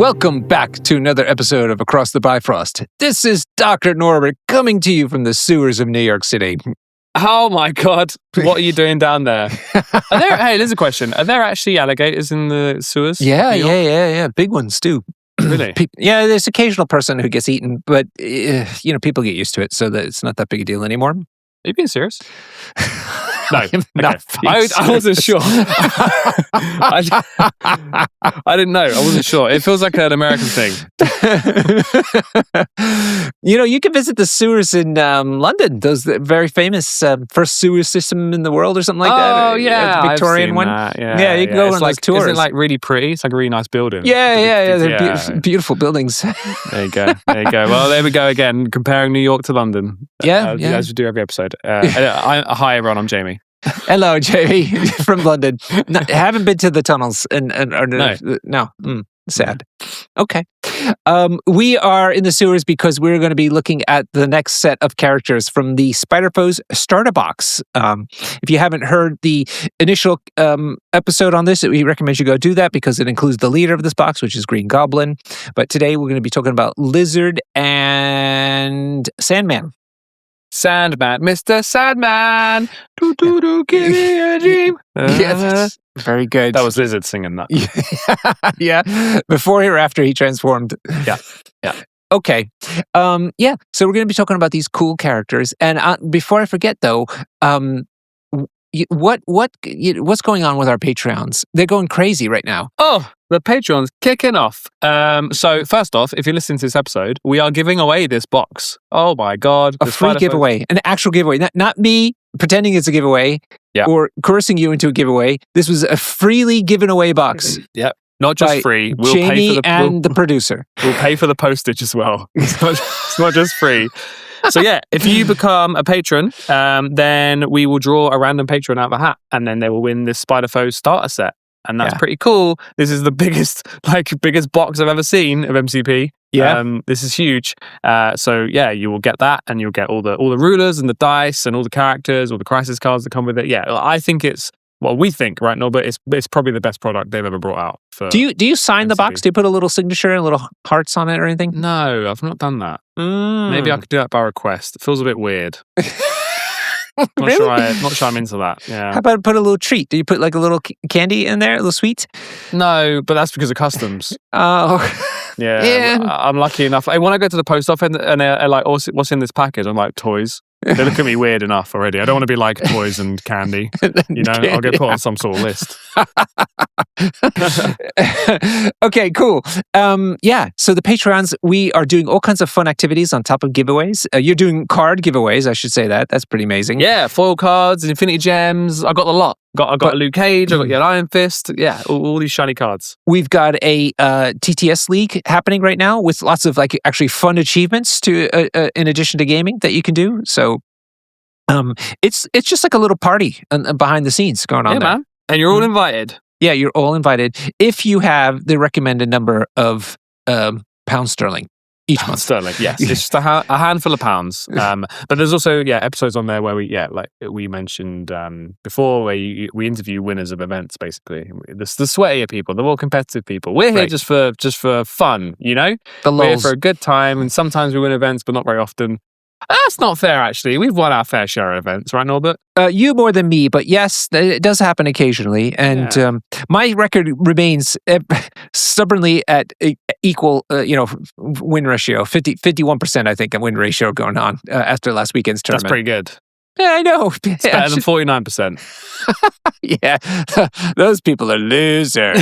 Welcome back to another episode of Across the Bifrost. This is Dr. Norbert coming to you from the sewers of New York City. Oh my God, what are you doing down there? Hey, there's a question. Are there actually alligators in the sewers? Yeah. Big ones too. Really? Yeah, there's occasional person who gets eaten, but people get used to it, so that it's not that big a deal anymore. Are you being serious? No, I wasn't sure. I didn't know. I wasn't sure. It feels like an American thing. You can visit the sewers in London. Those very famous first sewer system in the world, or something like that. Oh yeah, the Victorian one. That. Yeah, you can go on those tours. Isn't it like really pretty? It's like a really nice building. Yeah. They're beautiful buildings. There you go. Well, there we go again, comparing New York to London. Yeah. As we do every episode. Hi everyone, I'm Jamie. Hello, Jamie from London. Haven't been to the tunnels, no. Sad. Okay. We are in the sewers because we're going to be looking at the next set of characters from the Spider-Foes starter box. If you haven't heard the initial episode on this, we recommend you go do that because it includes the leader of this box, which is Green Goblin. But today we're going to be talking about Lizard and Sandman. Sandman, Mr. Sandman, give me a dream. Yes, very good. That was Lizard singing that. Yeah, before or after he transformed. Yeah. Okay. So we're going to be talking about these cool characters, and before I forget, though, what's going on with our Patreons? They're going crazy right now. Oh, the Patreon's kicking off. So first off, if you're listening to this episode, we are giving away this box. Oh my God. A free giveaway, an actual giveaway. Not me pretending it's a giveaway or coercing you into a giveaway. This was a freely given away box. Yep. Not just free. We'll Jamie pay for the producer. We'll pay for the postage as well. It's not just free. So yeah, if you become a patron, then we will draw a random patron out of a hat, and then they will win this Spider-Foes starter set. And that's pretty cool. This is the biggest box I've ever seen of MCP. Yeah. This is huge. So yeah, you will get that, and you'll get all the rulers and the dice and all the characters, all the crisis cards that come with it. Yeah, I think we think, right, Norbert, it's probably the best product they've ever brought out. Do you sign the box? Do you put a little signature and little hearts on it or anything? No, I've not done that. Maybe I could do that by request. It feels a bit weird. Really? Not sure I'm into that. Yeah. How about put a little treat? Do you put like a little candy in there, a little sweet? No, but that's because of customs. Oh. Yeah. I'm lucky enough. When I go to the post office and they're like, oh, what's in this package? I'm like, toys. They look at me weird enough already. I don't want to be like toys and candy. I'll get put on some sort of list. Okay, cool. So the Patreons, we are doing all kinds of fun activities on top of giveaways. You're doing card giveaways, I should say that. That's pretty amazing. Yeah, foil cards, Infinity Gems. I got the lot. I got a Luke Cage, I got your Iron Fist. Yeah, all these shiny cards. We've got a TTS League happening right now with lots of like actually fun achievements to in addition to gaming that you can do. So it's just like a little party behind the scenes going on there. Man. And you're all invited. Yeah, you're all invited if you have the recommended number of pounds sterling each month. Sterling, yes. It's just a handful of pounds. But there's also episodes on there where we mentioned before, where we interview winners of events. Basically, the sweatier people, the more competitive people. We're here just for fun, We're here for a good time, and sometimes we win events, but not very often. That's not fair, actually. We've won our fair share of events, right, Norbert? You more than me, but yes, it does happen occasionally. And my record remains stubbornly at equal, win ratio, 51%, I think, a win ratio going on after last weekend's tournament. That's pretty good. Yeah, I know. It's better than 49%. Yeah, those people are losers.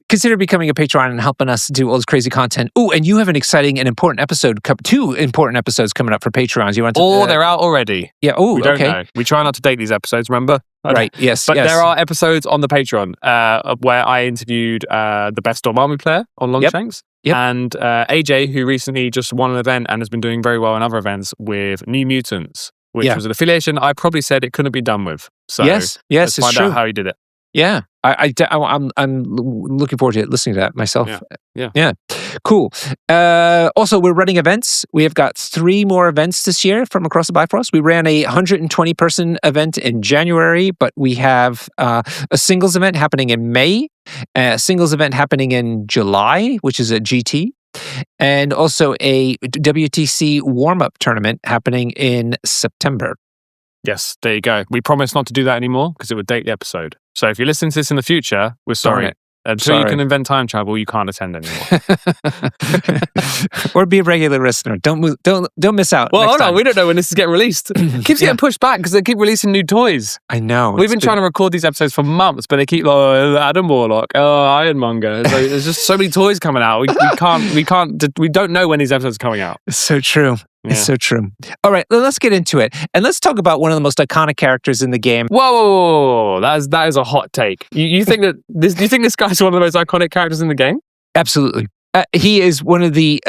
Consider becoming a Patreon and helping us do all this crazy content. Oh, and you have an exciting and important episode, two important episodes coming up for Patrons. You want to? They're out already. Yeah. Oh, we don't know. We try not to date these episodes. Remember? Right. Yes. But there are episodes on the Patreon where I interviewed the best Dormammu player on Longshanks. Yep. And AJ, who recently just won an event and has been doing very well in other events with New Mutants, which was an affiliation I probably said it couldn't be done with. So yes, let's it's find true. out how he did it. Yeah, I'm looking forward to listening to that myself. Yeah. Cool. Also, we're running events. We have got 3 more events this year from across the Bifrost. We ran a 120-person event in January, but we have a singles event happening in May, a singles event happening in July, which is a GT, and also a WTC warm-up tournament happening in September. Yes, there you go. We promise not to do that anymore because it would date the episode. So if you're listening to this in the future, we're sorry. Until you can invent time travel, you can't attend anymore. Or be a regular listener. Don't miss out. Well, hold on. We don't know when this is getting released. It keeps getting pushed back because they keep releasing new toys. I know. We've been trying to record these episodes for months, but they keep Adam Warlock, Ironmonger. There's just so many toys coming out. We don't know when these episodes are coming out. It's so true. Yeah. It's so true. All right, let's get into it. And let's talk about one of the most iconic characters in the game. Whoa. That is a hot take. You think that do you think this guy's one of the most iconic characters in the game? Absolutely. He is one of the,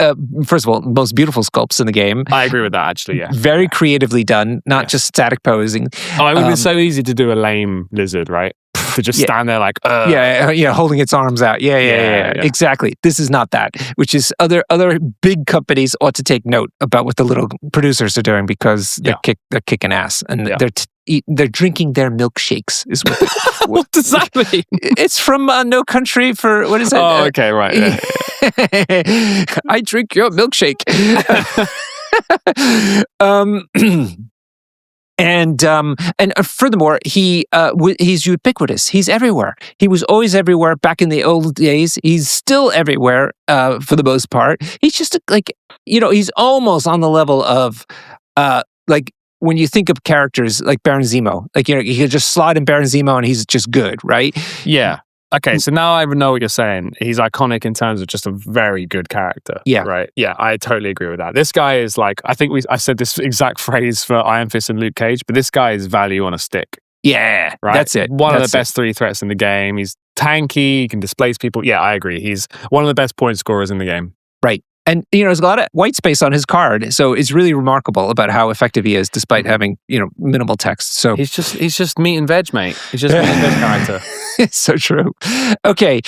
first of all, most beautiful sculpts in the game. I agree with that, actually, yeah. Very creatively done, not just static posing. Oh, it would be so easy to do a lame lizard, right? To just stand there like, holding its arms out. Yeah. Exactly. This is not that, which is other big companies ought to take note about what the little producers are doing because they're kicking ass and they're drinking their milkshakes. Is what. What does that mean? It's from No Country for what is it? Oh, okay, right. Yeah. I drink your milkshake. And furthermore, he's ubiquitous. He's everywhere. He was always everywhere back in the old days. He's still everywhere for the most part. He's just he's almost on the level of when you think of characters like Baron Zemo. You could just slide in Baron Zemo and he's just good, right? Yeah. Okay, so now I know what you're saying. He's iconic in terms of just a very good character. Yeah. Right? Yeah, I totally agree with that. This guy is I said this exact phrase for Iron Fist and Luke Cage, but this guy is value on a stick. Yeah, right? That's it. One of the best 3 threats in the game. He's tanky, he can displace people. Yeah, I agree. He's one of the best point scorers in the game. Right. And, there's a lot of white space on his card. So it's really remarkable about how effective he is despite having, minimal text. So he's just meat and veg, mate. He's just meat and veg character. It's so true. Okay.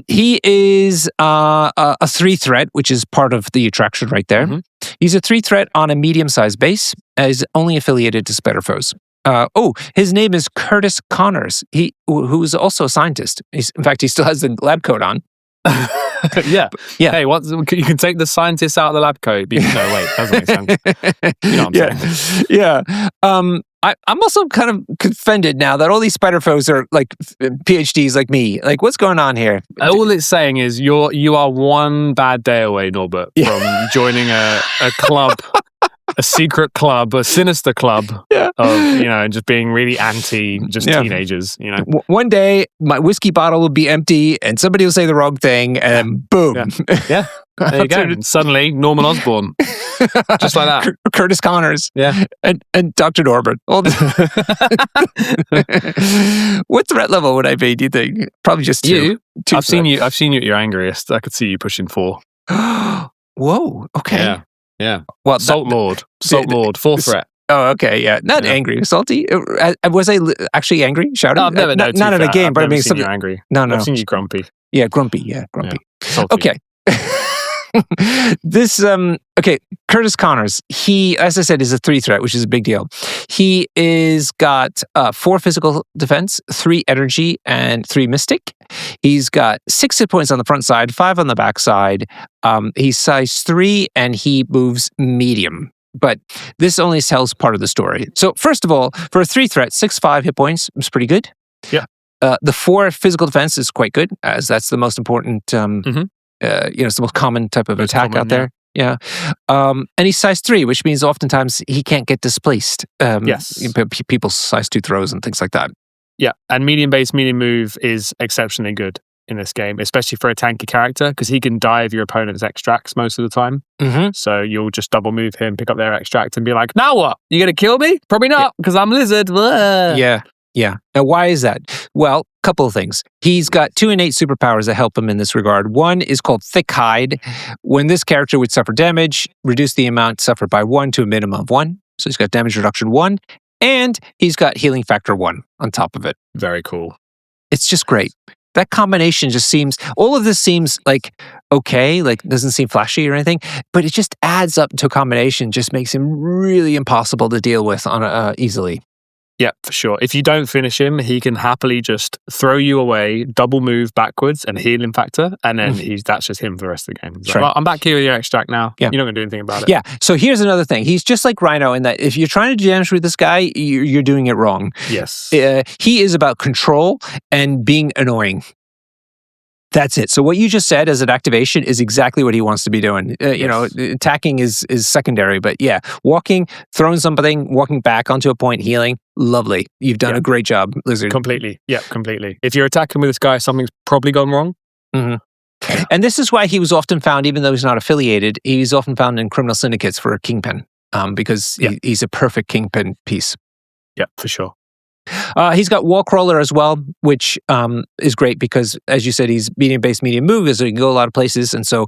He is a 3 threat, which is part of the attraction right there. Mm-hmm. He's a 3 threat on a medium-sized base. Is only affiliated to Spider-Foes. His name is Curtis Connors. Who is also a scientist. In fact, he still has the lab coat on. Yeah. Hey, you can take the scientists out of the lab coat. No, wait, doesn't make sense. You know what I'm saying? Yeah. I'm also kind of offended now that all these Spider-Foes are like PhDs like me. Like, what's going on here? All it's saying is you are one bad day away, Norbert, from joining a club. A secret club, a sinister club of, just being really anti teenagers, One day, my whiskey bottle will be empty and somebody will say the wrong thing and boom. Yeah. There you go. And suddenly, Norman Osborn. Just like that. Curtis Connors. Yeah. And Dr. Norbert. What threat level would I be, do you think? Probably just 2. I've seen you at your angriest. I could see you pushing 4. Whoa. Okay. Yeah. Well, Salt Lord, 4th threat. Oh, okay, yeah. Not angry, salty. Was I actually angry? Shouting? I've never known. Not in a game, but I mean, seen you angry. No. I've seen you grumpy. Yeah, grumpy. Yeah, grumpy. Yeah. Okay. This Curtis Connors. He, as I said, is a 3 threat, which is a big deal. He is got 4 physical defense, 3 energy, and 3 mystic. He's got 6 hit points on the front side, 5 on the back side. He's size 3 and he moves medium. But this only tells part of the story. So first of all, for a 3 threat, 6/5 hit points is pretty good. Yeah. The 4 physical defense is quite good, as that's the most important. It's the most common type of attack out there. Yeah. And he's size 3, which means oftentimes he can't get displaced. Yes. People's size 2 throws and things like that. Yeah. And medium base, medium move is exceptionally good in this game, especially for a tanky character, because he can dive your opponent's extracts most of the time. Mm-hmm. So you'll just double move him, pick up their extract, and be like, now what? You going to kill me? Probably not, because I'm lizard. Blah. Yeah. Now, why is that? Well, couple of things. He's got 2 innate superpowers that help him in this regard. One is called Thick Hide. When this character would suffer damage, reduce the amount suffered by 1 to a minimum of 1. So he's got damage reduction 1, and he's got healing factor 1 on top of it. Very cool. It's just great. That combination just seems, all of this seems like okay, like doesn't seem flashy or anything, but it just adds up to a combination, just makes him really impossible to deal with on easily. Yeah, for sure. If you don't finish him, he can happily just throw you away, double move backwards and healing factor, and then that's just him for the rest of the game. Like, well, I'm back here with your extract now. Yeah. You're not going to do anything about it. Yeah. So here's another thing. He's just like Rhino in that if you're trying to do damage with this guy, you're doing it wrong. Yes. He is about control and being annoying. That's it. So what you just said as an activation is exactly what he wants to be doing. You know, attacking is secondary, but yeah, walking, throwing something, walking back onto a point, healing, lovely. You've done a great job, Lizard. Completely. Yeah, completely. If you're attacking with this guy, something's probably gone wrong. Mm-hmm. And this is why he was often found, even though he's not affiliated, he's often found in criminal syndicates for a kingpin, because he's a perfect kingpin piece. Yeah, for sure. He's got wall crawler as well, which is great because, as you said, he's medium-based, medium move, so he can go a lot of places, and so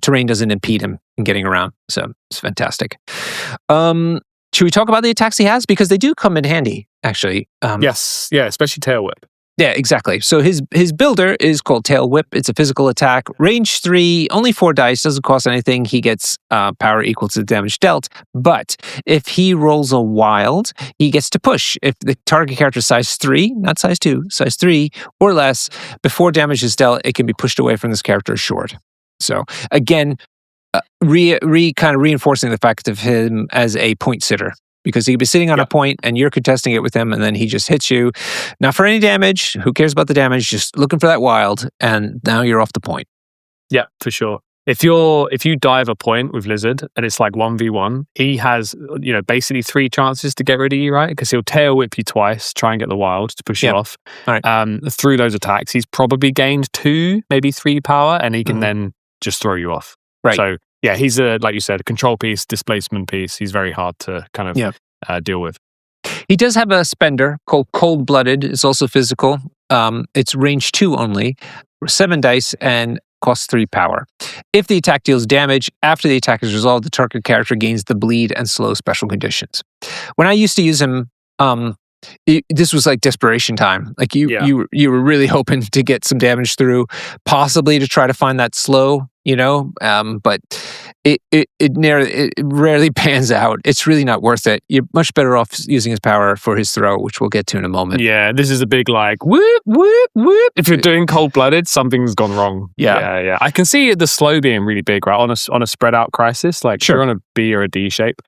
terrain doesn't impede him in getting around. So it's fantastic. Should we talk about the attacks he has? Because they do come in handy, actually. Yes, yeah, especially Tail Whip. Yeah, exactly. So his builder is called Tail Whip. It's a physical attack. Range 3, only 4 dice, doesn't cost anything. He gets power equal to the damage dealt. But if he rolls a wild, he gets to push. If the target character is size 3, not size 2, size 3 or less, before damage is dealt, it can be pushed away from this character short. So again, kind of reinforcing the fact of him as a point sitter. Because he could be sitting on a point and you're contesting it with him and then he just hits you. Not for any damage. Who cares about the damage? Just looking for that wild and now you're off the point. Yeah, for sure. If you dive a point with Lizard and it's like 1v1, he has, basically 3 chances to get rid of you, right? Because he'll tail whip you twice, try and get the wild to push you off. Right. Through those attacks, he's probably gained 2, maybe 3 power and he can then just throw you off. Right. So yeah, he's like you said, a control piece, displacement piece. He's very hard to kind of deal with. He does have a spender called Cold Blooded. It's also physical. It's range 2 only, 7 dice, and costs 3 power. If the attack deals damage, after the attack is resolved, the target character gains the bleed and slow special conditions. When I used to use him, this was like desperation time. Like you were really hoping to get some damage through, possibly to try to find that slow, but it rarely pans out. It's really not worth it. You're much better off using his power for his throw, which we'll get to in a moment. Yeah, this is a big like whoop whoop whoop. If you're doing cold blooded, something's gone wrong. Yeah. I can see the slow being really big, right? On a spread out crisis, like you're on a B or a D shape.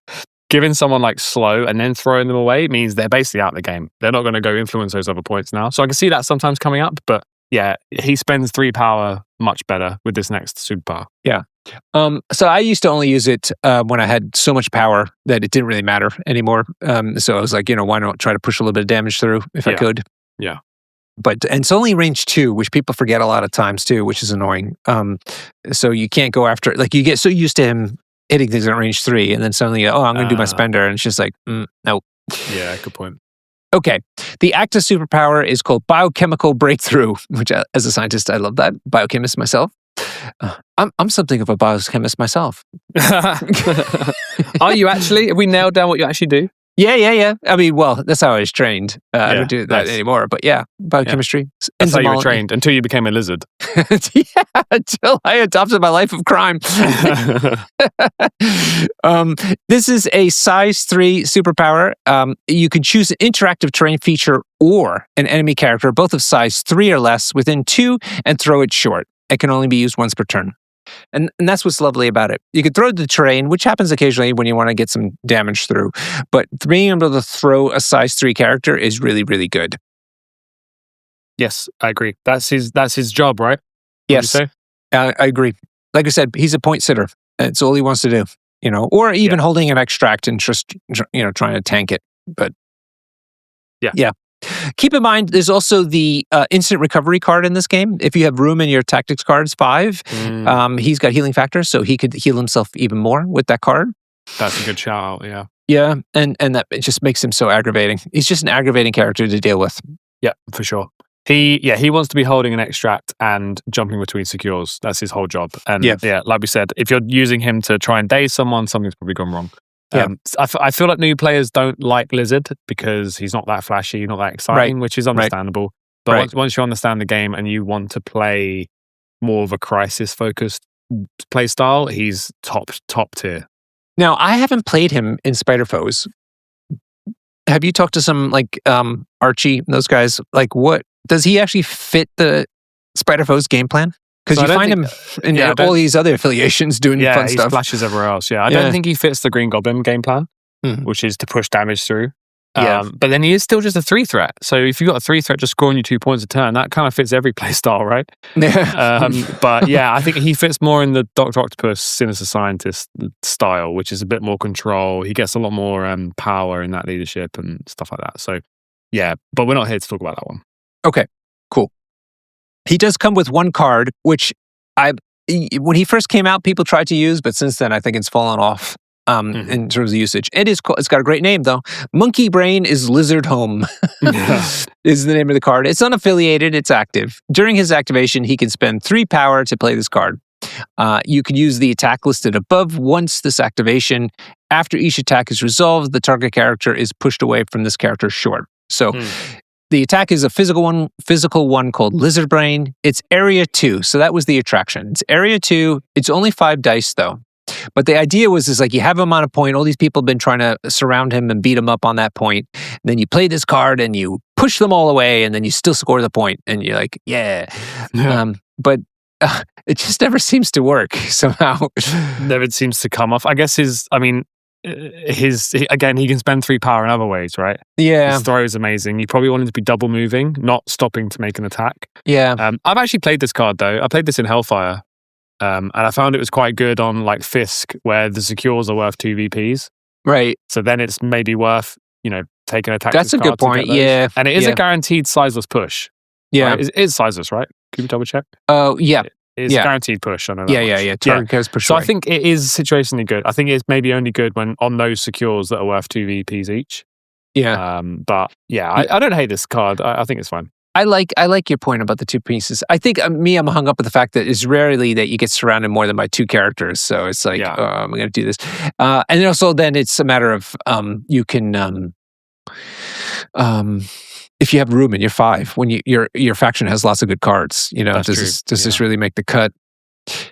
Giving someone like slow and then throwing them away means they're basically out of the game. They're not going to go influence those other points now. So I can see that sometimes coming up, but yeah, he spends 3 power much better with this next superpower. Yeah. So I used to only use it when I had so much power that it didn't really matter anymore. So I was like, why not try to push a little bit of damage through if I could? Yeah. And it's only range 2, which people forget a lot of times too, which is annoying. So you can't go after, like you get so used to him hitting things at range 3, and then suddenly, I'm going to do my spender, and it's just like, no. Yeah, good point. Okay, the active superpower is called Biochemical Breakthrough, which, as a scientist, I love that. Biochemist myself. I'm something of a biochemist myself. Are you actually? Have we nailed down what you actually do? Yeah. I mean, well, that's how I was trained. I don't do that anymore, but biochemistry. That's how you were trained until you became a lizard. Until I adopted my life of crime. This is a size 3 superpower. You can choose an interactive terrain feature or an enemy character, both of size 3 or less, within 2 and throw it short. It can only be used once per turn. And that's what's lovely about it. You could throw the terrain, which happens occasionally when you want to get some damage through. But being able to throw a size 3 character is really, really good. Yes, I agree. That's his job, right? Yes, I agree. Like I said, he's a point sitter. It's all he wants to do, or even holding an extract and just, trying to tank it. But yeah. Keep in mind, there's also the instant recovery card in this game. If you have room in your tactics cards 5, he's got healing factors, so he could heal himself even more with that card. That's a good shout out, yeah. Yeah, and that it just makes him so aggravating. He's just an aggravating character to deal with. Yeah, for sure. He wants to be holding an extract and jumping between secures. That's his whole job. And like we said, if you're using him to try and daze someone, something's probably gone wrong. I feel like new players don't like Lizard because he's not that flashy, not that exciting, which is understandable. But once you understand the game and you want to play more of a crisis-focused play style, he's top tier. Now, I haven't played him in Spider Foes. Have you talked to some like Archie, those guys? Like, what does he actually fit the Spider Foes game plan? Because you find him in all these other affiliations doing fun stuff. Yeah, he splashes everywhere else. Yeah, I don't think he fits the Green Goblin game plan, which is to push damage through. But then he is still just a 3-threat. So if you've got a 3-threat just scoring you 2 points a turn, that kind of fits every play style, right? But yeah, I think he fits more in the Dr. Octopus Sinister Scientist style, which is a bit more control. He gets a lot more power in that leadership and stuff like that. So yeah, but we're not here to talk about that one. Okay, cool. He does come with one card, which when he first came out, people tried to use, but since then I think it's fallen off. In terms of usage. It's got a great name though. Monkey Brain is Lizard Home is the name of the card. It's unaffiliated, it's active. During his activation, he can spend 3 power to play this card. You can use the attack listed above once this activation. After each attack is resolved, the target character is pushed away from this character's short. So the attack is a physical one called Lizard Brain. It's area 2, so that was the attraction. It's area 2. It's only 5 dice though. But the idea was like you have him on a point. All these people have been trying to surround him and beat him up on that point. And then you play this card and you push them all away, and then you still score the point. And you're like, but it just never seems to work somehow. Never seems to come off. I guess he can spend 3 power in other ways, right? Yeah. His throw is amazing. You probably want him to be double moving, not stopping to make an attack. Yeah. I've actually played this card though. I played this in Hellfire. And I found it was quite good on like Fisk, where the secures are worth 2 VPs. Right. So then it's maybe worth, taking a tactics. That's a good point. Yeah. And it is a guaranteed sizeless push. Yeah. Right? It is sizeless, right? Can you double check? Oh, yeah. It's a guaranteed push. I know that Yeah. Target cares push So away. I think it is situationally good. I think it's maybe only good when on those secures that are worth 2 VPs each. Yeah. But yeah, I don't hate this card. I think it's fine. I like your point about the 2 pieces. I think I'm hung up with the fact that it's rarely that you get surrounded more than by 2 characters. So it's like, I'm going to do this. And then also then it's a matter of you can, if you have room in your 5, when your faction has lots of good cards, does this really make the cut?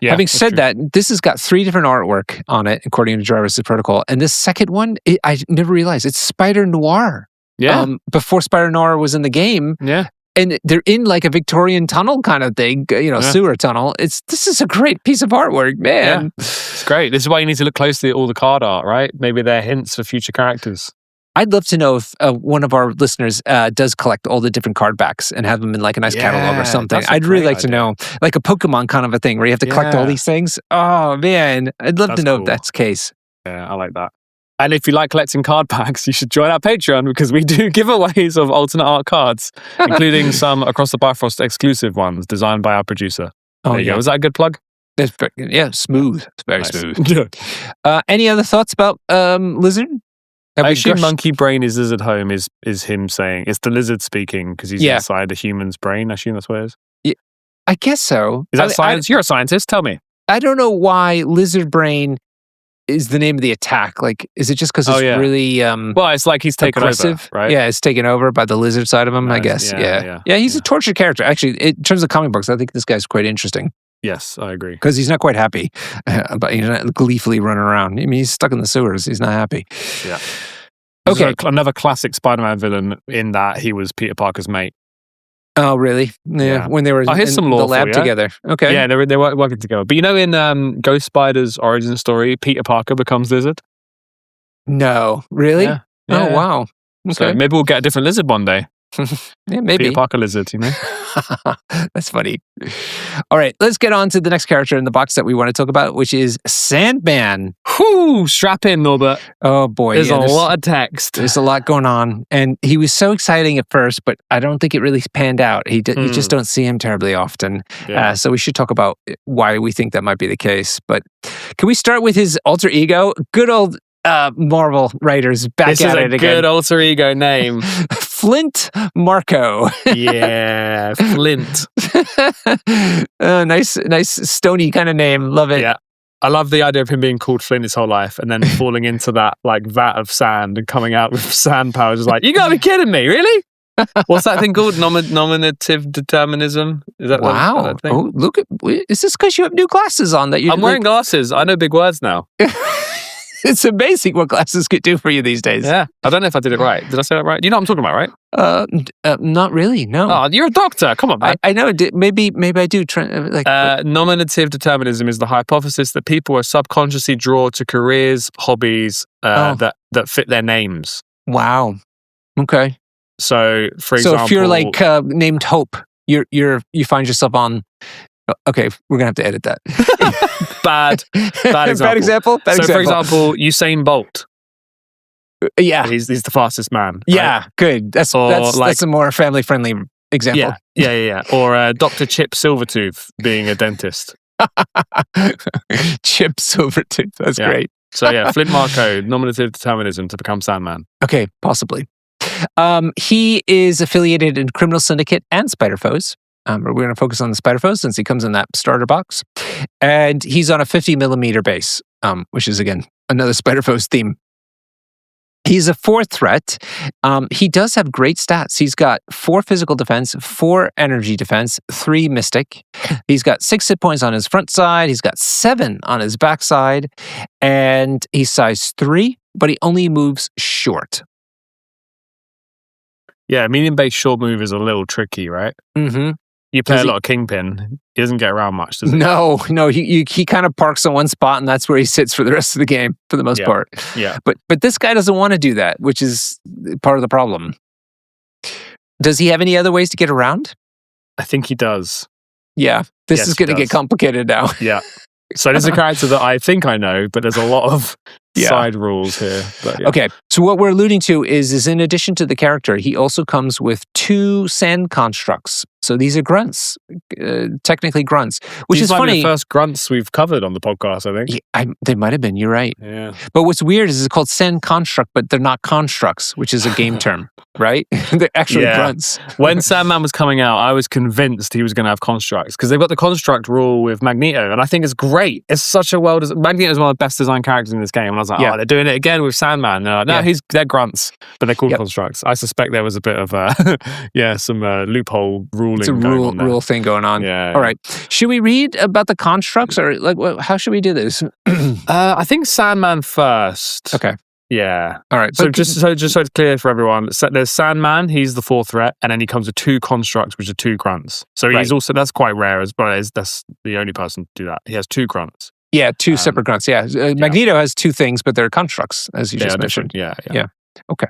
Yeah, having said that, this has got 3 different artwork on it, according to Jarvis' protocol. And this second one, I never realized it's Spider Noir. Yeah. Before Spider Noir was in the game. Yeah. And they're in like a Victorian tunnel kind of thing, sewer tunnel. This is a great piece of artwork, man. Yeah. It's great. This is why you need to look closely at all the card art, right? Maybe they're hints for future characters. I'd love to know if one of our listeners does collect all the different card backs and have them in like a nice catalog or something. I'd really like to know, like a Pokemon kind of a thing where you have to collect all these things. Oh man, I'd love to know if that's the case. Yeah, I like that. And if you like collecting card packs, you should join our Patreon because we do giveaways of alternate art cards, including some Across the Bifrost exclusive ones designed by our producer. There you go. Was that a good plug? Smooth. It's very smooth. Any other thoughts about Lizard? I assume Monkey Brain is Lizard Home is him saying, it's the lizard speaking because he's inside the human's brain. I assume that's what it is. Yeah, I guess so. Is that science? You're a scientist. Tell me. I don't know why Lizard Brain is the name of the attack. Like, is it just because it's really well, it's like he's taken over, right? Yeah, it's taken over by the lizard side of him, I guess. Yeah, he's a tortured character. Actually, in terms of comic books, I think this guy's quite interesting. Yes, I agree. Because he's not quite happy, but he's not gleefully running around. I mean, he's stuck in the sewers. He's not happy. Yeah. Okay. Another classic Spider-Man villain in that he was Peter Parker's mate. Oh, really? Yeah. When they were in the lab together. Okay. Yeah, they were working together. But in Ghost Spider's origin story, Peter Parker becomes Lizard. No. Really? Yeah. Oh, wow. Okay. So maybe we'll get a different Lizard one day. Yeah, maybe. Peter Parker Lizard, That's funny. All right, let's get on to the next character in the box that we want to talk about, which is Sandman. Whoo! Strap in, Norbert. Oh, boy. There's a lot of text. There's a lot going on. And he was so exciting at first, but I don't think it really panned out. You just don't see him terribly often. Yeah. So we should talk about why we think that might be the case. But can we start with his alter ego? Good old Marvel writers back at it again. This is a good alter ego name. Flint Marco. Yeah, Flint. Nice stony kind of name. Love it. Yeah. I love the idea of him being called Flint his whole life and then falling into that like vat of sand and coming out with sand powers. Just like, you gotta be kidding me, really? What's that thing called? Nominative determinism? Is that wow? that thing? Oh, look at! Is this because you have new glasses on that you? I'm wearing glasses. I know big words now. It's amazing what glasses could do for you these days. Yeah, I don't know if I did it right. Did I say that right? Do you know what I'm talking about, right? Not really. No. Oh, you're a doctor. Come on, man. I know. Maybe I do. Nominative determinism is the hypothesis that people are subconsciously drawn to careers, hobbies that fit their names. Wow. Okay. So, for example, if you're like named Hope, you find yourself on. Okay, we're gonna have to edit that. Bad example. Bad example. For example, Usain Bolt. Yeah, he's the fastest man. Yeah, right? Good. That's a more family friendly example. Yeah. Or Dr. Chip Silvertooth being a dentist. Chip Silvertooth. That's great. So yeah, Flint Marko, nominative determinism to become Sandman. Okay, possibly. He is affiliated in Criminal Syndicate and Spider Foes. We're going to focus on the Spider Foes since he comes in that starter box. And he's on a 50 millimeter base, which is, again, another Spider Foes theme. He's a 4th threat. He does have great stats. He's got 4 physical defense, 4 energy defense, 3 mystic. He's got 6 hit points on his front side. He's got 7 on his back side. And he's size 3, but he only moves short. Yeah, medium-based short move is a little tricky, right? Mm-hmm. You play a lot of Kingpin. He doesn't get around much, does he? No. He kind of parks in one spot, and that's where he sits for the rest of the game, for the most part. Yeah. But this guy doesn't want to do that, which is part of the problem. Does he have any other ways to get around? I think he does. Yeah. This is going to get complicated now. Yeah. So there's a character that I think I know, but there's a lot of side rules here. But Okay. So what we're alluding to is in addition to the character, he also comes with 2 sand constructs. So these are grunts, technically grunts, which is funny. These might be the first grunts we've covered on the podcast, I think. Yeah, they might have been. You're right. Yeah. But what's weird is it's called sand construct, but they're not constructs, which is a game term, right? They're actually grunts. When Sandman was coming out, I was convinced he was going to have constructs because they've got the construct rule with Magneto, and I think it's great. It's such a Magneto is one of the best designed characters in this game, and I was like, they're doing it again with Sandman. No, they're grunts, but they're called constructs. I suspect there was a bit of some loophole ruling. It's a rule thing going on. Yeah. All right. Should we read about the constructs, or how should we do this? I think Sandman first. Okay. Yeah. All right. So just so it's clear for everyone, there's Sandman. He's the 4th threat, and then he comes with 2 constructs, which are 2 grunts. So he's also that's quite rare as well. That's the only person to do that. He has 2 grunts. Yeah, 2 separate grunts. Yeah. Magneto has 2 things, but they're constructs, as you just mentioned. Yeah. Okay.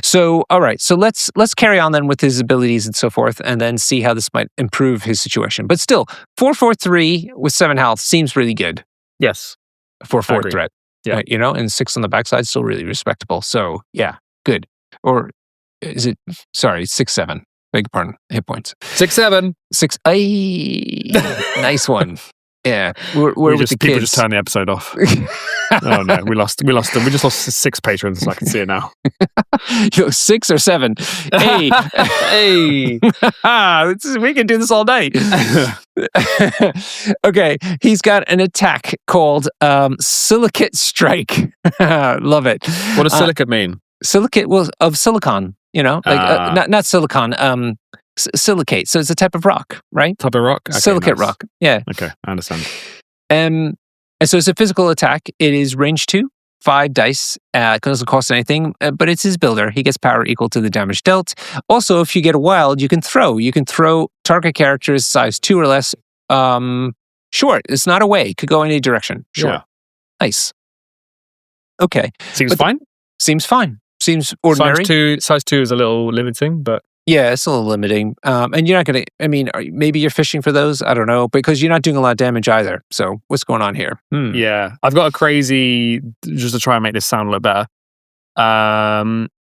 So, all right. So let's carry on then with his abilities and so forth, and then see how this might improve his situation. But still, 4/4/3 with 7 health seems really good. Yes. For 4th threat. Yeah. And 6 on the backside, still really respectable. So, yeah, good. Or is it, 6/7. Beg your pardon. Hit points. 6/7. 6. Nice one. Yeah. We're with the kids. People just turn the episode off. Oh no, we lost them. We just lost 6 patrons, so I can see it now. 6 or 7. Hey. Hey. We can do this all night. Okay. He's got an attack called Silicate Strike. Love it. What does silicate mean? Silicate, of silicon, not silicon, silicate. So it's a type of rock, right? Type of rock? Okay, silicate rock. Yeah. Okay, I understand. And so it's a physical attack. It is range 2, 5 dice. It doesn't cost anything, but it's his builder. He gets power equal to the damage dealt. Also, if you get a wild, you can throw. You can throw target characters size 2 or less. Short. It's not away. It could go any direction. Sure. Yeah. Nice. Okay. Seems fine? Seems fine. Seems ordinary. Size 2 is a little limiting, but... Yeah, it's a little limiting. And you're not going to, maybe you're fishing for those. I don't know, because you're not doing a lot of damage either. So what's going on here? Yeah. I've got a crazy, just to try and make this sound a little better.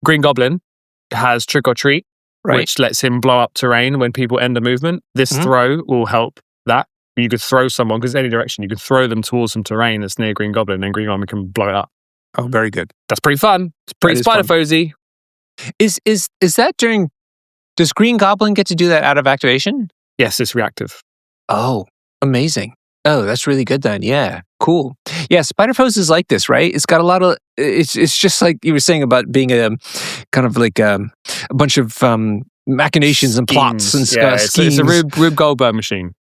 Green Goblin has Trick or Treat, which lets him blow up terrain when people end a movement. This throw will help that. You could throw someone, because any direction, you could throw them towards some terrain that's near Green Goblin, and Green Goblin can blow it up. Oh, very good. That's pretty fun. It's pretty Spider-Foesy. Is that during... Does Green Goblin get to do that out of activation? Yes, it's reactive. Oh, amazing. Oh, that's really good then. Yeah, cool. Yeah, Spider-Foes is like this, right? It's got a lot of... It's just like you were saying about being a kind of like a bunch of machinations and plots and schemes. It's a Rube Goldberg machine.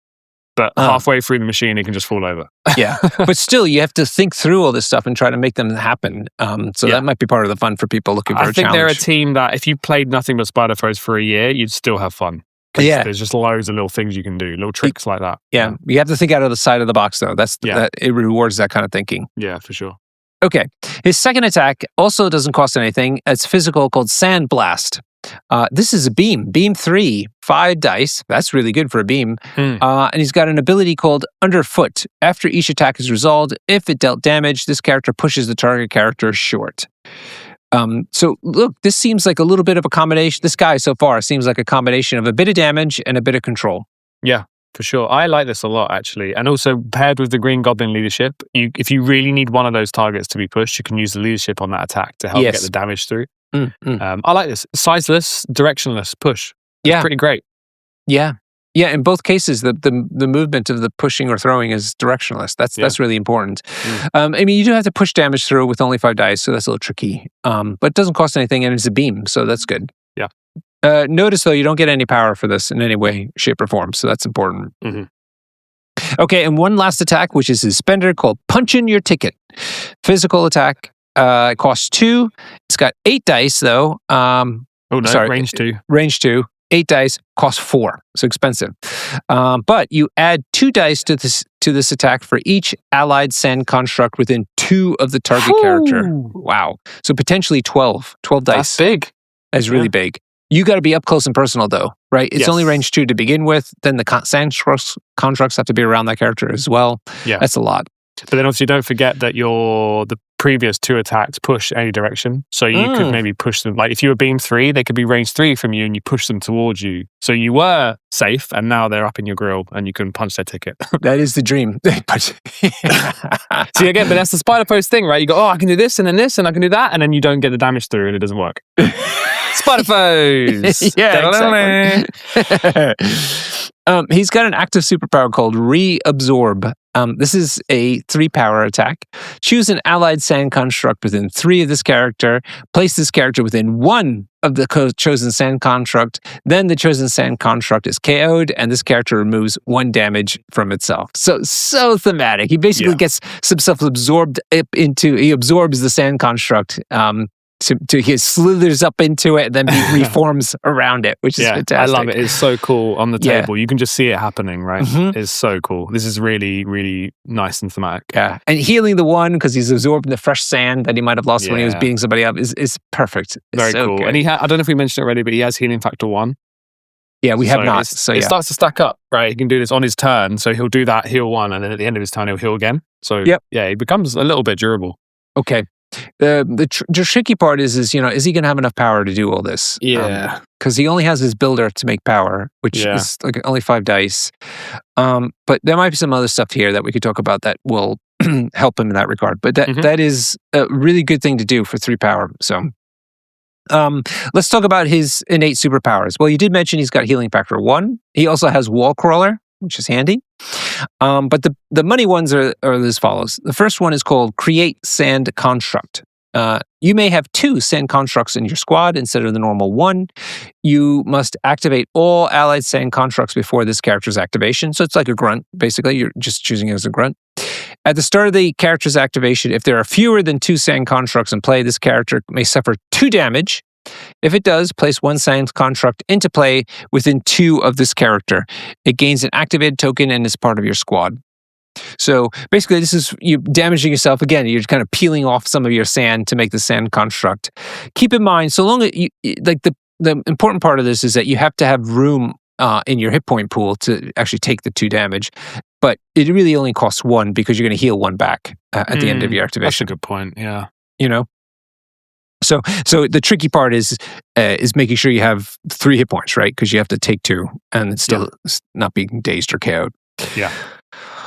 But halfway through the machine, it can just fall over. Yeah. But still, you have to think through all this stuff and try to make them happen. So that might be part of the fun for people looking for a challenge. I think they're a team that if you played nothing but Spider-Foes for a year, you'd still have fun. Yeah. There's just loads of little things you can do, little tricks like that. Yeah. You have to think out of the side of the box, though. That it rewards that kind of thinking. Yeah, for sure. Okay. His second attack also doesn't cost anything. It's physical, called Sand Blast. This is a beam. Beam 3, 5 dice. That's really good for a beam. And he's got an ability called Underfoot. After each attack is resolved, if it dealt damage, this character pushes the target character short. So look, this seems like a little bit of a combination. This guy so far seems like a combination of a bit of damage and a bit of control. Yeah, for sure. I like this a lot, actually. And also paired with the Green Goblin leadership, if you really need one of those targets to be pushed, you can use the leadership on that attack to help get the damage through. I like this. Sizeless, directionless push. It's pretty great. Yeah. Yeah, in both cases, the movement of the pushing or throwing is directionless. That's really important. I mean, you do have to push damage through with only 5 dice, so that's a little tricky. But it doesn't cost anything, and it's a beam, so that's good. Yeah. Notice, though, you don't get any power for this in any way, shape, or form, so that's important. Okay, and one last attack, which is his spender, called Punchin' Your Ticket. Physical attack. It costs 2. It's got 8 dice, though. Range 2. Range 2. 8 dice, costs 4. So expensive. But you add 2 dice to this attack for each allied sand construct within 2 of the target character. Wow. So potentially 12. 12 dice. That's big. That's really big. You got to be up close and personal, though, right? It's only range 2 to begin with. Then the sand constructs have to be around that character as well. Yeah. That's a lot. But then obviously don't forget that the previous 2 attacks push any direction. So you could maybe push them. Like if you were beam 3, they could be range 3 from you and you push them towards you. So you were safe and now they're up in your grill and you can punch their ticket. That is the dream. See, again, but that's the Spider-Foes thing, right? You go, I can do this and I can do that. And then you don't get the damage through and it doesn't work. Spider-Foes! Yeah, exactly. He's got an active superpower called Reabsorb. This is a 3-power attack. Choose an allied sand construct within 3 of this character. Place this character within 1 of the chosen sand construct. Then the chosen sand construct is KO'd, and this character removes 1 damage from itself. So thematic. He basically gets himself absorbed into. He absorbs the sand construct. He slithers up into it and then reforms around it, which is fantastic. I love it. It's so cool on the table. You can just see it happening, right? It's so cool. This is really, really nice and thematic. Yeah. And healing the one because he's absorbing the fresh sand that he might have lost when he was beating somebody up is perfect. It's very cool. Good. And I don't know if we mentioned it already, but he has healing factor 1. Yeah, we have not. It starts to stack up, right? He can do this on his turn. So he'll do that, heal 1, and then at the end of his turn, he'll heal again. So he becomes a little bit durable. Okay. The tricky part is he going to have enough power to do all this? Yeah. Because he only has his builder to make power, which is like only 5 dice. But there might be some other stuff here that we could talk about that will help him in that regard. But that is a really good thing to do for 3 power. So let's talk about his innate superpowers. Well, you did mention he's got healing factor 1. He also has wall crawler, which is handy. But the money ones are as follows. The first one is called Create Sand Construct. You may have 2 sand constructs in your squad instead of the normal 1. You must activate all allied sand constructs before this character's activation. So it's like a grunt, basically. You're just choosing it as a grunt. At the start of the character's activation, if there are fewer than 2 sand constructs in play, this character may suffer 2 damage. If it does, place 1 sand construct into play within 2 of this character. It gains an activated token and is part of your squad. So basically, this is you damaging yourself again. You're kind of peeling off some of your sand to make the sand construct. Keep in mind, so long as the important part of this is that you have to have room in your hit point pool to actually take the 2 damage. But it really only costs 1 because you're going to heal 1 back at the end of your activation. That's a good point. Yeah. So the tricky part is making sure you have 3 hit points, right? Because you have to take 2 and it's still not being dazed or KO'd. Yeah.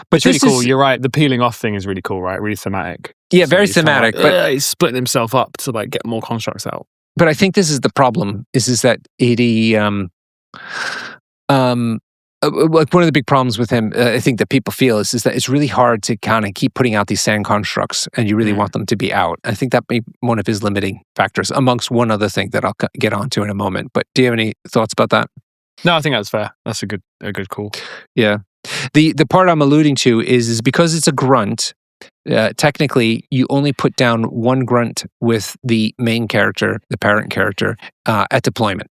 But it's really cool. You're right. The peeling off thing is really cool, right? Really thematic. Yeah, very thematic. But he's splitting himself up to get more constructs out. But I think this is the problem: is that like one of the big problems with him, I think that people feel is that it's really hard to kind of keep putting out these sand constructs, and you really want them to be out. I think that may be one of his limiting factors, amongst one other thing that I'll get onto in a moment. But do you have any thoughts about that? No, I think that's fair. That's a good call. Yeah. The part I'm alluding to is because it's a grunt. Technically, you only put down one grunt with the main character, the parent character, at deployment.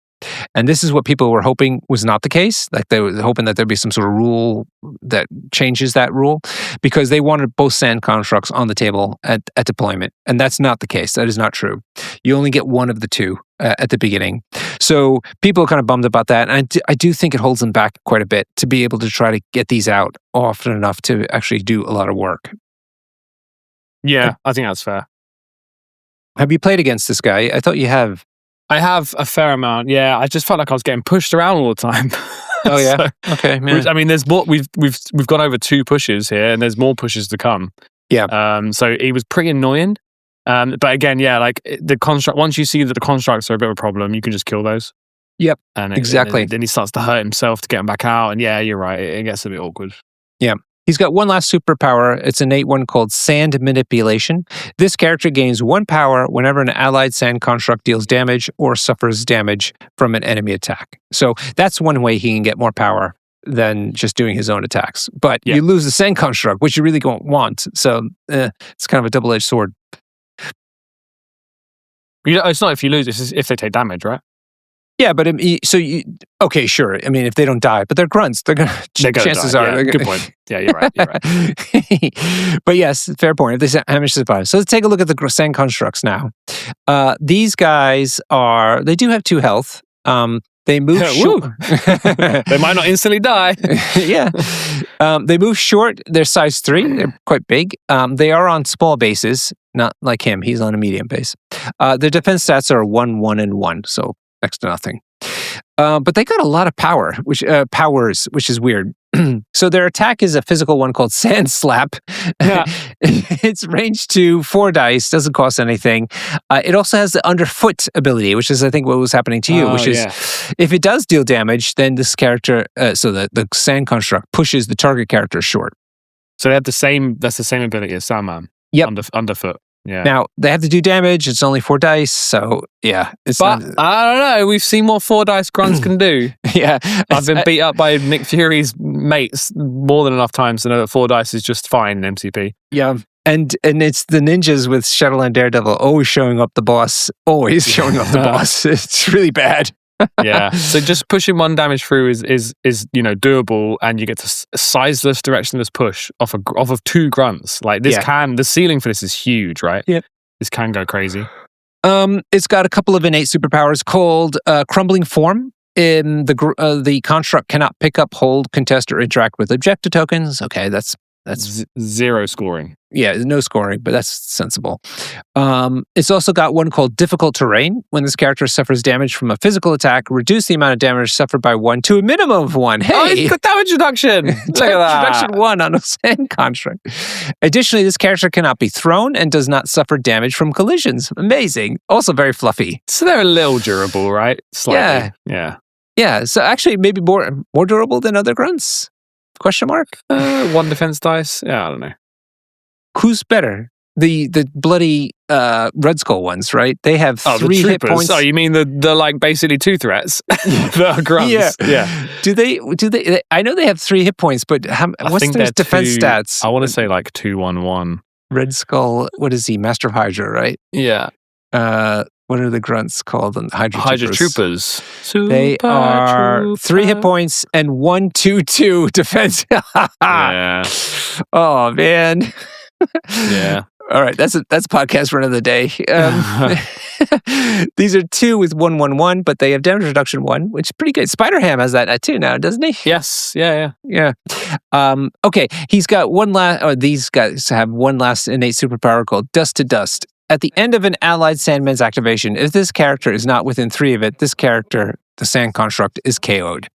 And this is what people were hoping was not the case. Like they were hoping that there'd be some sort of rule that changes that rule, because they wanted both sand constructs on the table at deployment. And that's not the case. That is not true. You only get one of the two at the beginning. So people are kind of bummed about that. And I do think it holds them back quite a bit to be able to try to get these out often enough to actually do a lot of work. Yeah, I think that's fair. Have you played against this guy? I thought you have. I have a fair amount. Yeah, I just felt like I was getting pushed around all the time. Oh yeah. Okay. Man. I mean, there's more. We've gone over 2 pushes here, and there's more pushes to come. Yeah. So it was pretty annoying. But again, yeah, like the construct. Once you see that the constructs are a bit of a problem, you can just kill those. Yep. And exactly. Then he starts to hurt himself to get him back out, and yeah, you're right. It gets a bit awkward. Yeah. He's got one last superpower. It's an innate one called Sand Manipulation. This character gains 1 power whenever an allied sand construct deals damage or suffers damage from an enemy attack. So that's one way he can get more power than just doing his own attacks. But you lose the sand construct, which you really don't want. So it's kind of a double-edged sword. It's not if you lose, it's if they take damage, right? Yeah, but okay, sure. I mean, if they don't die, but they're grunts, chances are. Yeah, good point. Yeah, you're right. But yes, fair point. If they manage to survive. So let's take a look at the sand constructs now. These guys they do have 2 health. They move short. They might not instantly die. Yeah. They move short. They're size 3. They're quite big. They are on small bases, not like him. He's on a medium base. Their defense stats are 1, 1, and 1. So next to nothing. But they got a lot of powers, which is weird. So their attack is a physical one called Sand Slap. Yeah. It's ranged to 4 dice, doesn't cost anything. It also has the underfoot ability, which is, I think, what was happening to you, which is if it does deal damage, then this character, so the sand construct pushes the target character short. So they have that's the same ability as Sandman. Yep. Underfoot. Yeah. Now, they have to do damage. It's only 4 dice. So, yeah. I don't know. We've seen what 4 dice grunts can do. Yeah. I've been beat up by Nick Fury's mates more than enough times to know that 4 dice is just fine in MCP. Yeah. And it's the ninjas with Shadowland Daredevil always showing up the boss. Always showing up the boss. It's really bad. Yeah. So just pushing 1 damage through is doable, and you get to sizeless directionless push off of 2 grunts. Like this the ceiling for this is huge, right? Yep. This can go crazy. It's got a couple of innate superpowers called Crumbling Form. In the construct cannot pick up, hold, contest, or interact with objective tokens. Okay, that's 0 scoring. Yeah, no scoring, but that's sensible. It's also got one called Difficult Terrain. When this character suffers damage from a physical attack, reduce the amount of damage suffered by 1 to a minimum of 1. Hey! It's got damage reduction! Look at that! Reduction 1 on a sand construct. Additionally, this character cannot be thrown and does not suffer damage from collisions. Amazing. Also very fluffy. So they're a little durable, right? Slightly. Yeah. Yeah, so actually maybe more durable than other grunts? Question mark? 1 defense dice? Yeah, I don't know. Who's better? The bloody Red Skull ones, right? They have 3 hit points. Oh, you mean the like basically 2 threats? The grunts. Yeah. Do they? I know they have 3 hit points, but what's their defense stats? I want to say like 2-1-1. Red Skull. What is he? Master of Hydra, right? Yeah. What are the grunts called? Hydra Troopers. They are 3 hit points and 1-2-2 defense. Yeah. Oh man. Yeah. All right, that's a podcast for another day. These are 2 with 1-1-1, but they have damage reduction 1, which is pretty good. Spider-Ham has that too now, doesn't he? Yes. Yeah. Okay, he's got these guys have one last innate superpower called Dust to Dust. At the end of an allied Sandman's activation, if this character is not within 3 of it, this character, the sand construct, is KO'd.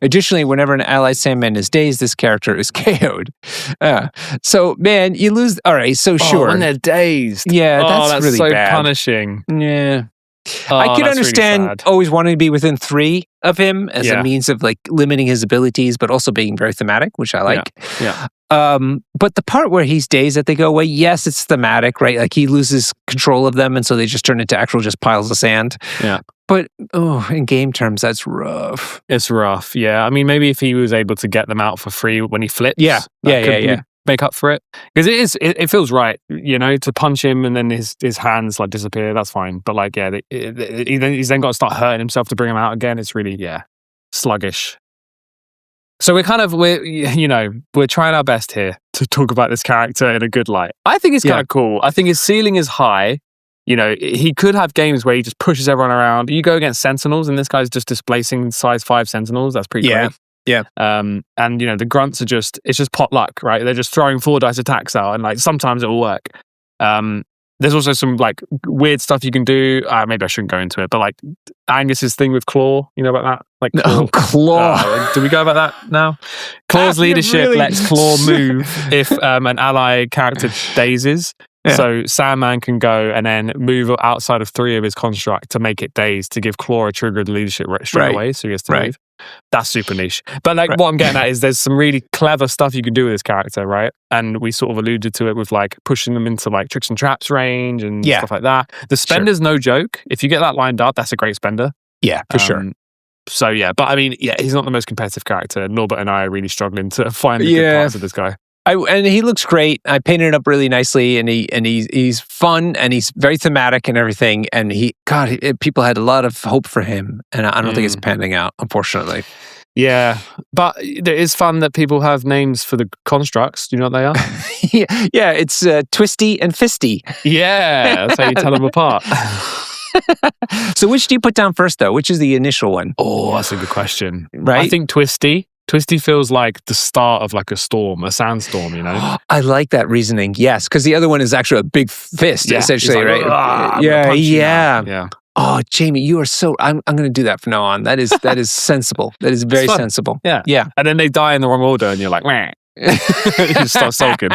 Additionally, whenever an allied Sandman is dazed, this character is KO'd. So, man, you lose. All right, so sure. When they're dazed. Yeah, that's really so bad. punishing. Yeah. I could understand always wanting to be within 3 of him as a means of like limiting his abilities, but also being very thematic, which I like. Yeah. But the part where he's dazed that they go away, yes, it's thematic, right? Like he loses control of them, and so they just turn into actual just piles of sand. Yeah. But in game terms, that's rough. It's rough. Yeah. I mean, maybe if he was able to get them out for free when he flips. Yeah. Make up for it, because it feels right, to punch him and then his hands like disappear. That's fine, but like he's then got to start hurting himself to bring him out again. It's really sluggish. So we're trying our best here to talk about this character in a good light. I think it's kind of cool. I think his ceiling is high. He could have games where he just pushes everyone around. You go against Sentinels, and this guy's just displacing size 5 Sentinels. That's pretty great. Yeah. And the grunts are it's just pot luck, right? They're just throwing 4 dice attacks out, and like sometimes it will work. There's also some like weird stuff you can do. Maybe I shouldn't go into it, but like Angus's thing with Claw, you know about that? Like Claw. Do we go about that now? Claw's leadership lets Claw move if an ally character dazes. Yeah. So Sandman can go and then move outside of 3 of his construct to make it dazed to give Claw a triggered leadership straight away, so he gets to move. That's super niche. But like what I'm getting at is there's some really clever stuff you can do with this character, right? And we sort of alluded to it with like pushing them into like tricks and traps range and stuff like that. The spender's no joke. If you get that lined up, that's a great spender. Yeah, for sure. So but I mean, he's not the most competitive character. Norbert and I are really struggling to find the good parts of this guy. And he looks great. I painted it up really nicely, and he's fun, and he's very thematic and everything. And people had a lot of hope for him, and I don't think it's panning out, unfortunately. Yeah, but it is fun that people have names for the constructs. Do you know what they are? yeah, it's Twisty and Fisty. Yeah, that's how you tell them apart. So which do you put down first, though? Which is the initial one? Oh, that's a good question. Right? I think Twisty. Twisty feels like the start of like a storm, a sandstorm, I like that reasoning. Yes, because the other one is actually a big fist, essentially, like, right? Yeah. Oh, Jamie, you are so. I'm going to do that from now on. That is sensible. That is very sensible. Yeah. And then they die in the wrong order, and you're like, meh. You just start sulking.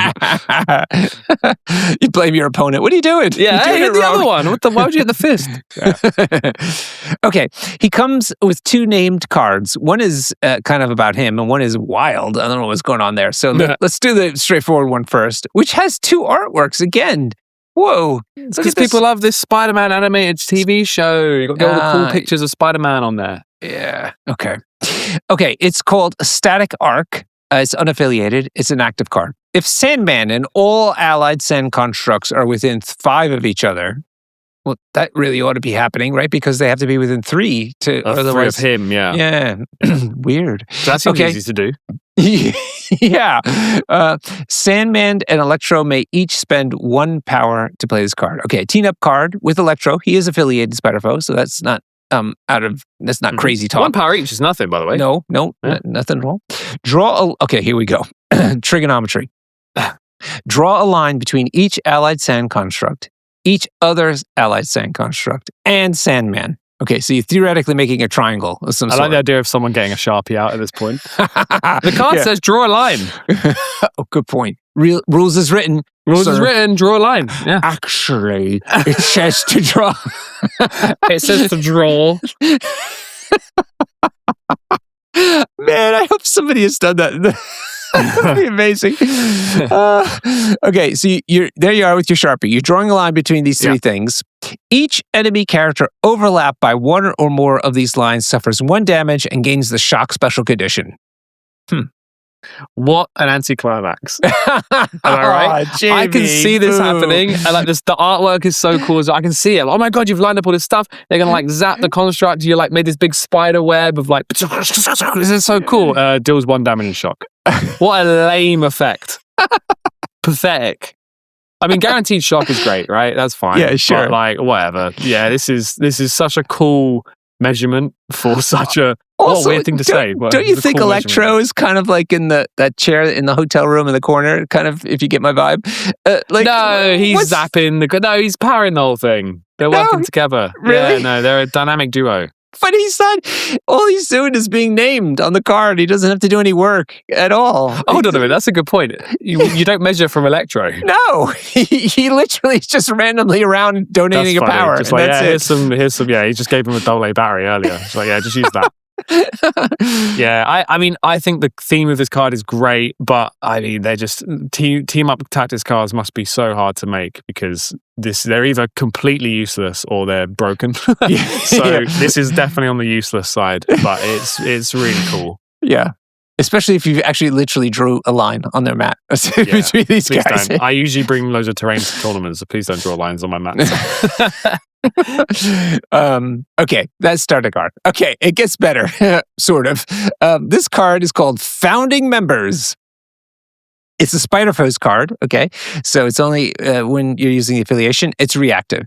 You blame your opponent. What are you doing? Yeah, I hit the other one. Why would you hit the fist? Okay, he comes with 2 named cards. One is kind of about him, and one is wild. I don't know what's going on there. So let's do the straightforward one first, which has 2 artworks again. Whoa. Because people love this Spider-Man animated TV show. You got all the cool pictures of Spider-Man on there. Yeah. Okay, it's called Static Arc. It's unaffiliated. It's an active card. If Sandman and all allied sand constructs are within 5 of each other, well, that really ought to be happening, right? Because they have to be within 3 to otherwise 3 of him. Yeah. Weird. So that seems easy to do. Yeah. Sandman and Electro may each spend 1 power to play this card. Okay, team-up card with Electro. He is affiliated to Spider-Foe, so that's not that's not crazy talk. 1 power each is nothing, by the way. No, nothing at all. Okay, here we go. Trigonometry. Draw a line between each allied sand construct, each other's allied sand construct, and Sandman. Okay, so you're theoretically making a triangle of some sort. I like the idea of someone getting a Sharpie out at this point. The card says draw a line. Oh, good point. Rules is written. Rules is written, draw a line. Yeah. Actually, it says to draw. It says to draw. Man, I hope somebody has done that. That'd be amazing. Okay, so there you are with your Sharpie. You're drawing a line between these 3 things. Each enemy character overlapped by 1 or more of these lines suffers 1 damage and gains the shock special condition. What an anticlimax. Am I right? Jamie, I can see this happening. And like this, the artwork is so cool. I can see it. Oh my God, you've lined up all this stuff. They're going to like zap the construct. You like made this big spider web of like, this is so cool. Deals 1 damage and shock. What a lame effect. Pathetic. I mean, guaranteed shock is great, right? That's fine. Yeah, sure. But like, whatever. Yeah, this is such a cool measurement for such a what a weird thing to say. Don't you think Electro is kind of like in that chair in the hotel room in the corner? Kind of, if you get my vibe. No, he's zapping. No, he's powering the whole thing. They're working together. Really? Yeah, no, they're a dynamic duo. But he's not. All he's doing is being named on the card. He doesn't have to do any work at all. Hold on a minute. That's a good point. You don't measure from Electro. No, he literally is just randomly around donating a power. Just like, here's some. Yeah, he just gave him a AA battery earlier. It's like, yeah, just use that. Yeah, I mean, I think the theme of this card is great, but I mean, they're just team up tactics cards must be so hard to make because they're either completely useless or they're broken. So this is definitely on the useless side, but it's really cool. Yeah. Especially if you actually literally drew a line on their mat between these guys. Don't. I usually bring loads of terrain to tournaments, so please don't draw lines on my mat. Okay, that's starter card. Okay, it gets better, sort of. This card is called Founding Members. It's a Spider Foes card, okay? So it's only when you're using the affiliation, it's reactive.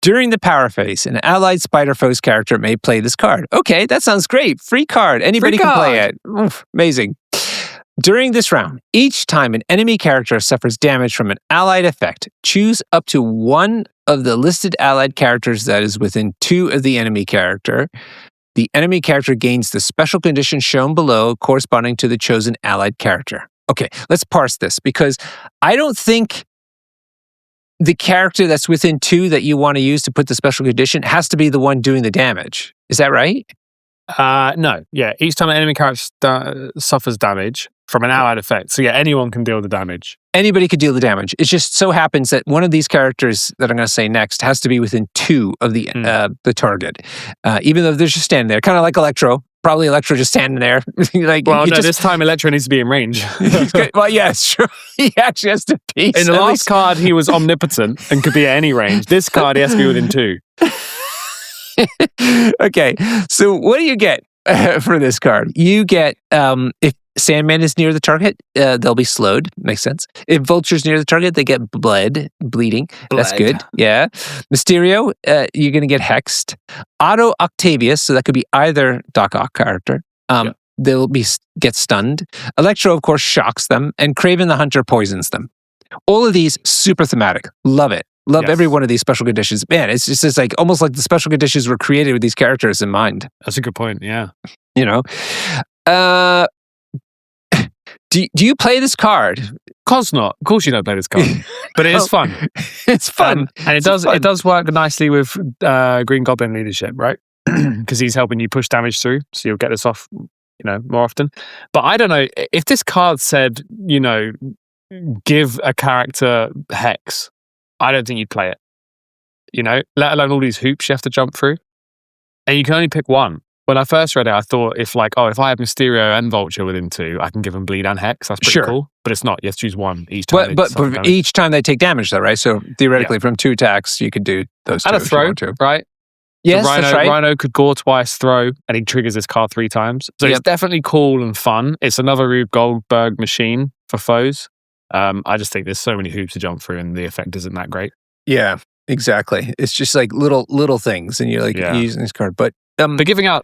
During the power phase, an allied Spider Foes character may play this card. Okay, that sounds great. Free card. Anybody can play it. Oof, amazing. During this round, each time an enemy character suffers damage from an allied effect, choose up to one of the listed allied characters that is within 2 of the enemy character. The enemy character gains the special condition shown below corresponding to the chosen allied character. Okay, let's parse this because I don't think the character that's within 2 that you want to use to put the special condition has to be the one doing the damage. Is that right? No. Yeah, each time an enemy character suffers damage from an allied effect. So yeah, anyone can deal the damage. Anybody could deal the damage. It just so happens that one of these characters that I'm going to say next has to be within 2 of the target. Even though they're just standing there, kind of like Electro. Probably Electro just standing there. This time Electro needs to be in range. Well, yeah, sure. He actually has to be. In the last card, he was omnipotent and could be at any range. This card, he has to be within 2. Okay, so what do you get for this card? You get, if Sandman is near the target, they'll be slowed. Makes sense. If Vulture's near the target, they get bleeding. That's good. Yeah. Mysterio, you're going to get hexed. Otto Octavius, so that could be either Doc Ock character. They'll get stunned. Electro, of course, shocks them. And Kraven the Hunter poisons them. All of these, super thematic. Love it. Love every one of these special conditions. Man, it's just like almost like the special conditions were created with these characters in mind. That's a good point, yeah. You know? Do you play this card? Of course not. Of course you don't play this card. But it is fun. It's fun. And it does work nicely with Green Goblin leadership, right? Because he's helping you push damage through, so you'll get this off, more often. But I don't know, if this card said, give a character Hex, I don't think you'd play it. Let alone all these hoops you have to jump through. And you can only pick one. When I first read it, I thought if I have Mysterio and Vulture within 2, I can give them bleed and Hex. That's pretty cool. But it's not. You have to choose one each time. But each time they take damage, though, right? So theoretically, from 2 attacks, you could do those 2. And a throw, right? Yes, that's right. Rhino could gore twice, throw, and he triggers this card 3 times. So it's definitely cool and fun. It's another Rube Goldberg machine for foes. I just think there's so many hoops to jump through, and the effect isn't that great. Yeah, exactly. It's just like little things, and you're using this card, but giving out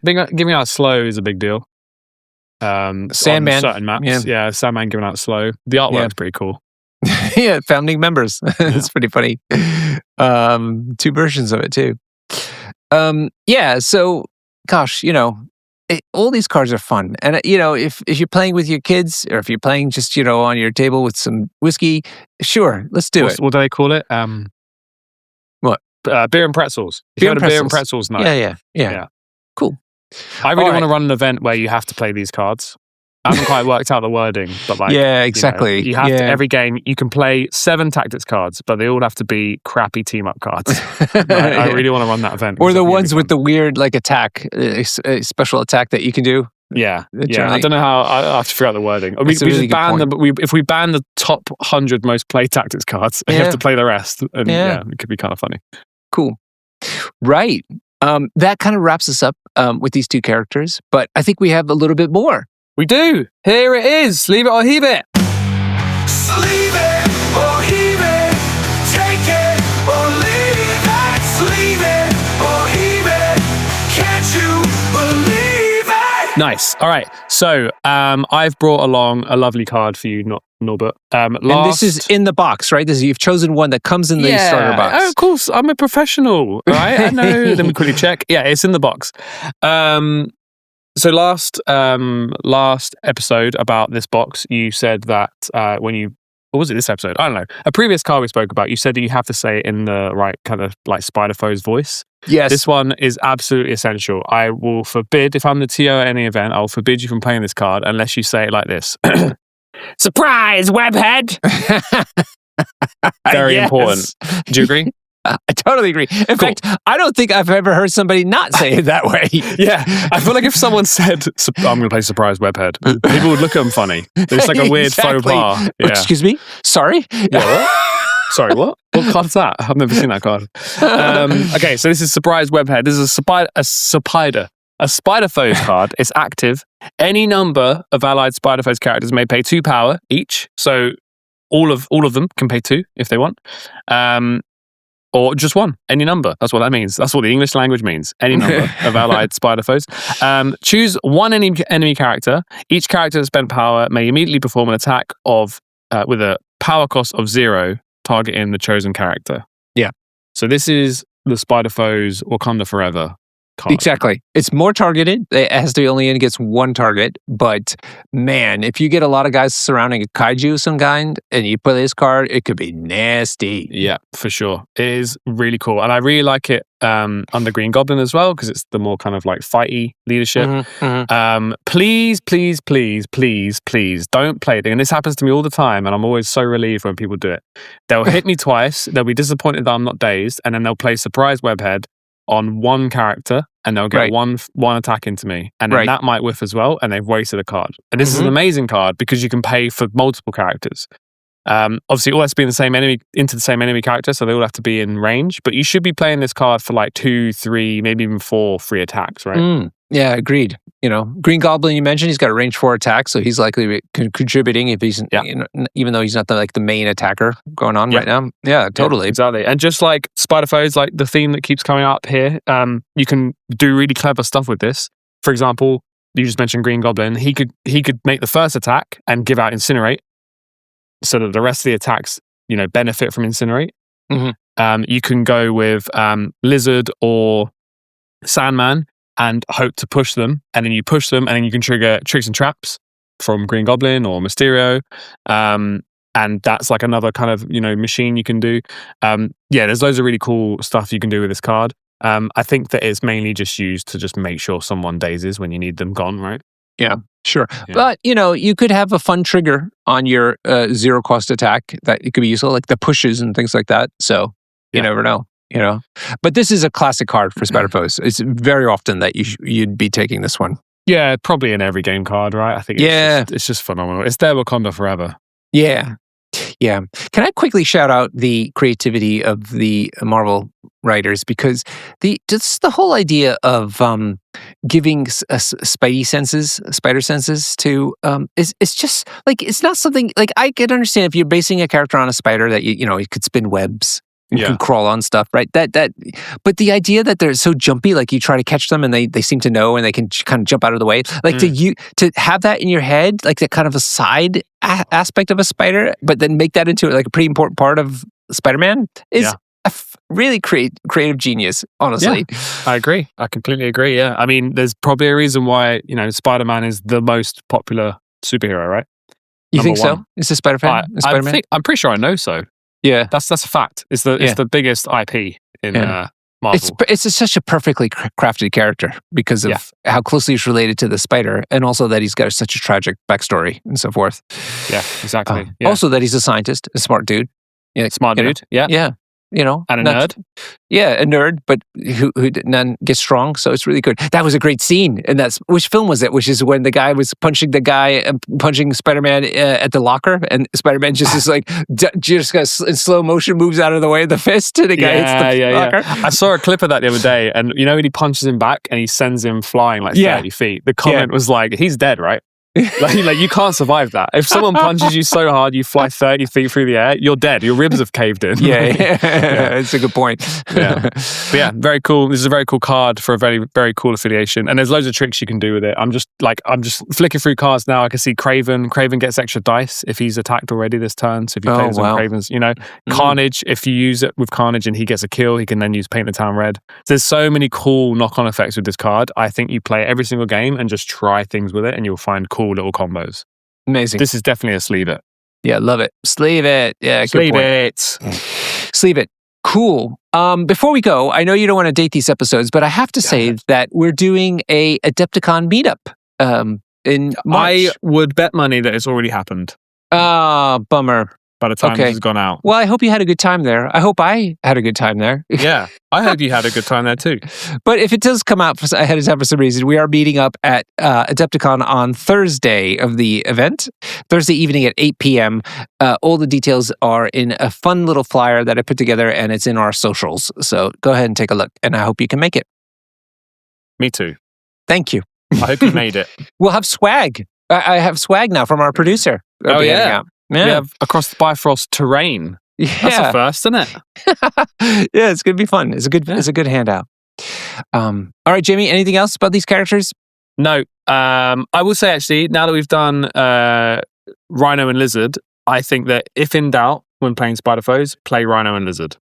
slow is a big deal. Sandman, on certain maps, Sandman giving out slow. The artwork's pretty cool. Yeah, Founding Members. It's pretty funny. 2 versions of it too. So gosh, all these cards are fun, and if you're playing with your kids or if you're playing just on your table with some whiskey, sure, let's do it. What do they call it? What? Beer and pretzels. Beer and pretzels night. Yeah. Cool. I really want to run an event where you have to play these cards. I haven't quite worked out the wording, but exactly. You have to, every game, you can play 7 tactics cards, but they all have to be crappy team-up cards. I really want to run that event. Or the ones with the weird attack, a special attack that you can do. Yeah. I don't know how, I have to figure out the wording. We just ban them, but if we ban the top 100 most played tactics cards, you have to play the rest. And it could be kind of funny. Cool. Right. That kind of wraps us up with these 2 characters, but I think we have a little bit more. We do. Here it is. Sleeve it or heave it. Sleeve it or heave it. Take it or leave it. Sleeve it or heave it. Can't you believe it? Nice. All right. So I've brought along a lovely card for you, not Norbert. And this is in the box, right? You've chosen one that comes in the starter box. Oh, of course. I'm a professional, right? I know. Let me quickly check. Yeah, it's in the box. So last episode about this box, you said that or was it this episode? I don't know. A previous card we spoke about, you said that you have to say it in the right kind of like Spider-Foe's voice. Yes. This one is absolutely essential. I will forbid, if I'm the TO at any event, I'll forbid you from playing this card unless you say it like this. Surprise, webhead! Very important. Do you agree? I totally agree. In fact, I don't think I've ever heard somebody not say it that way. Yeah. I feel like if someone said, I'm going to play surprise webhead, people would look at them funny. It's like a weird faux pas. Yeah. Excuse me? Sorry? Yeah, what? Sorry, what? What card is that? I've never seen that card. Okay, so this is surprise webhead. This is a Spider-Foes card. It's active. Any number of allied Spider-Foes characters may pay 2 power each. So all of them can pay 2 if they want. Or just 1, any number. That's what that means. That's what the English language means. Any number of allied Spider-Foes. Choose 1 enemy character. Each character that spent power may immediately perform an attack with a power cost of 0, targeting the chosen character. Yeah. So this is the Spider-Foes Wakanda Forever card. Exactly. It's more targeted. It has to be only against 1 target. But man, if you get a lot of guys surrounding a kaiju of some kind and you play this card, it could be nasty. Yeah, for sure. It is really cool. And I really like it under Green Goblin as well, because it's the more kind of like fighty leadership. Please, please, please, please, please don't play it. And this happens to me all the time, and I'm always so relieved when people do it. They'll hit me twice, they'll be disappointed that I'm not dazed, and then they'll play surprise webhead on 1 character, and they'll get one attack into me, and then that might whiff as well, and they've wasted a card. And this is an amazing card because you can pay for multiple characters. Obviously, all has to be into the same enemy character, so they all have to be in range. But you should be playing this card for like 2, 3, maybe even 4 free attacks, right? Yeah, agreed. Green Goblin, you mentioned, he's got a range 4 attack, so he's likely contributing if he's, even though he's not the main attacker going on right now. Yeah, totally. Yeah, exactly. And just like Spider-Foes, like the theme that keeps coming up here, you can do really clever stuff with this. For example, you just mentioned Green Goblin. He could make the first attack and give out Incinerate, so that the rest of the attacks, benefit from Incinerate. You can go with Lizard or Sandman and hope to push them, and then you push them, and then you can trigger tricks and traps from Green Goblin or Mysterio, and that's like another kind of machine you can do. There's loads of really cool stuff you can do with this card. I think that it's mainly just used to just make sure someone dazes when you need them gone, right? Yeah, sure. Yeah. But, you could have a fun trigger on your 0 cost attack that it could be useful, like the pushes and things like that. So you never know. But this is a classic card for Spider-Foes. It's very often that you'd be taking this one. Yeah, probably in every game card, right? I think it's just phenomenal. It's their Wakanda Forever. Yeah. Yeah. Can I quickly shout out the creativity of the Marvel writers? Because just the whole idea of giving spider senses to it's just like, it's not something like, I can understand if you're basing a character on a spider that it could spin webs. You can crawl on stuff, right? But the idea that they're so jumpy, like you try to catch them and they seem to know and they can kind of jump out of the way, like to have that in your head, like that kind of a side aspect of a spider, but then make that into like a pretty important part of Spider-Man is a really creative genius, honestly. Yeah, I agree. I completely agree. Yeah, I mean, there's probably a reason why Spider-Man is the most popular superhero, right? You think so? Is it Spider-Man? I'm pretty sure I know so. Yeah, that's a fact. It's the biggest IP in Marvel. It's such a perfectly crafted character because of how closely it's related to the spider, and also that he's got such a tragic backstory and so forth. Yeah, exactly. Also that he's a scientist, a smart dude. Smart dude. Yeah. And a nerd. Yeah, a nerd, but who then gets strong. So it's really good. That was a great scene. And which film was it? Which is when the guy was punching Spider-Man at the locker, and Spider-Man just is like, just in slow motion moves out of the way of the fist, and the guy hits the locker. I saw a clip of that the other day, and when he punches him back and he sends him flying like 30 feet, the comment was like, he's dead, right? Like you can't survive that. If someone punches you so hard, you fly 30 feet through the air, you're dead. Your ribs have caved in. Yeah. It's a good point. Yeah. But yeah, very cool. This is a very cool card for a very, very cool affiliation. And there's loads of tricks you can do with it. I'm just flicking through cards now. I can see Craven. Craven gets extra dice if he's attacked already this turn. So if you play some Cravens, Carnage, if you use it with Carnage and he gets a kill, he can then use Paint the Town Red. There's so many cool knock-on effects with this card. I think you play every single game and just try things with it and you'll find cool little combos. Amazing. This is definitely a sleeve it. Yeah, love it. Sleeve it. Yeah, sleeve it. Sleeve it. Cool. Before we go, I know you don't want to date these episodes, but I have to say that we're doing a Adepticon meetup in March. I would bet money that it's already happened. Bummer. By the time this has gone out. Well, I hope you had a good time there. I hope I had a good time there. Yeah, I hope you had a good time there too. But if it does come out ahead of time for some reason, we are meeting up at Adepticon on Thursday of the event, Thursday evening at 8 p.m. All the details are in a fun little flyer that I put together, and it's in our socials. So go ahead and take a look, and I hope you can make it. Me too. Thank you. I hope you made it. We'll have swag. I have swag now from our producer. Oh, yeah. Yeah. We have across the Bifrost terrain. Yeah. That's a first, isn't it? Yeah, it's gonna be fun. It's a good handout. All right, Jamie, anything else about these characters? No. I will say actually, now that we've done Rhino and Lizard, I think that if in doubt when playing Spider Foes, play Rhino and Lizard.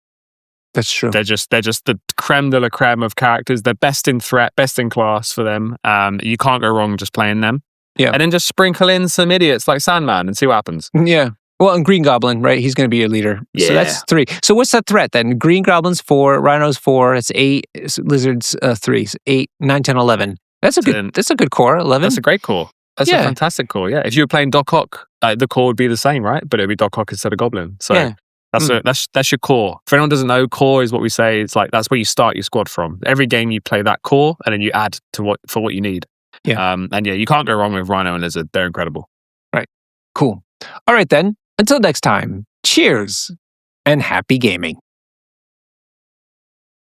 That's true. They're just the creme de la creme of characters. They're best in threat, best in class for them. You can't go wrong just playing them. Yeah. And then just sprinkle in some idiots like Sandman and see what happens. Yeah. Well, and Green Goblin, right? He's going to be your leader. Yeah. So that's 3. So what's that threat then? Green Goblin's 4, Rhinos 4, it's 8, Lizards 3, 8, 9, 10, 11. That's a good core, 11. That's a great core. That's a fantastic core, yeah. If you were playing Doc Ock, the core would be the same, right? But it would be Doc Ock instead of Goblin. So that's your core. For anyone who doesn't know, core is what we say. It's like that's where you start your squad from. Every game you play that core, and then you add to what you need. Yeah. And yeah, you can't go wrong with Rhino and Lizard. They're incredible. Right. Cool. All right then. Until next time. Cheers and happy gaming.